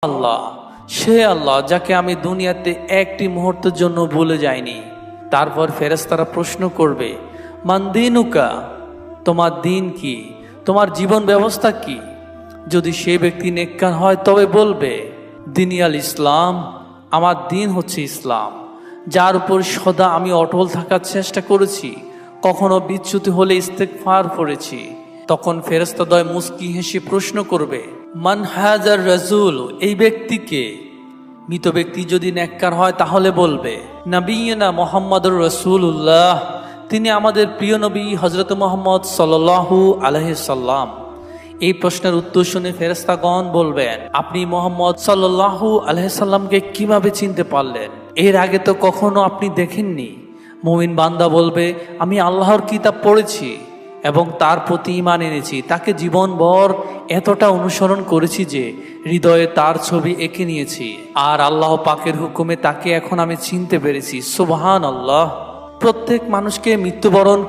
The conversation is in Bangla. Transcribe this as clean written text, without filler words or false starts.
আল্লাহ, সে আল্লাহ যাকে আমি দুনিয়াতে একটি মুহূর্তের জন্য ভুলে যাইনি। তারপর ফেরেশতারা প্রশ্ন করবে, মান দিনুকা, তোমার দিন কি, তোমার জীবন ব্যবস্থা কি? যদি সে ব্যক্তি নেককার হয় তবে বলবে, দিনী আল ইসলাম, আমার দিন হচ্ছে ইসলাম, যার উপর সদা আমি অটল থাকার চেষ্টা করেছি, কখনো বিচ্যুতি হলে ইস্তেগফার করেছি। তখন ফেরেশতাদ্বয় মুস্কি হেসে প্রশ্ন করবে, মান হাজার রাজুল, এই ব্যক্তিকে? মৃত ব্যক্তি যদি নেককার হয় তাহলে বলবে, নবিয়্যিনা মুহাম্মাদুর রাসূলুল্লাহ, তিনি আমাদের প্রিয় নবী হযরত মুহাম্মদ সাল্লাল্লাহু আলাইহি সাল্লাম। এই প্রশ্নের উত্তর শুনে ফেরেশতাগণ বলবেন, আপনি মুহাম্মদ সাল্লাল্লাহু আলাইহি সাল্লামকে কিভাবে চিনতে পারলেন? এর আগে তো কখনো আপনি দেখেননি। মুমিন বান্দা বলবে, আমি আল্লাহর কিতাব পড়েছি এবং তার প্রতি ঈমান এনেছি, তাকে জীবনভর এতটা অনুসরণ করেছি যে হৃদয়ে তার ছবি এঁকে নিয়েছি, আর আল্লাহ পাকের হুকুমে তাকে এখন আমি চিনতে পেরেছি। সুবহানাল্লাহ। প্রত্যেক মানুষকে মৃত্যুবরণ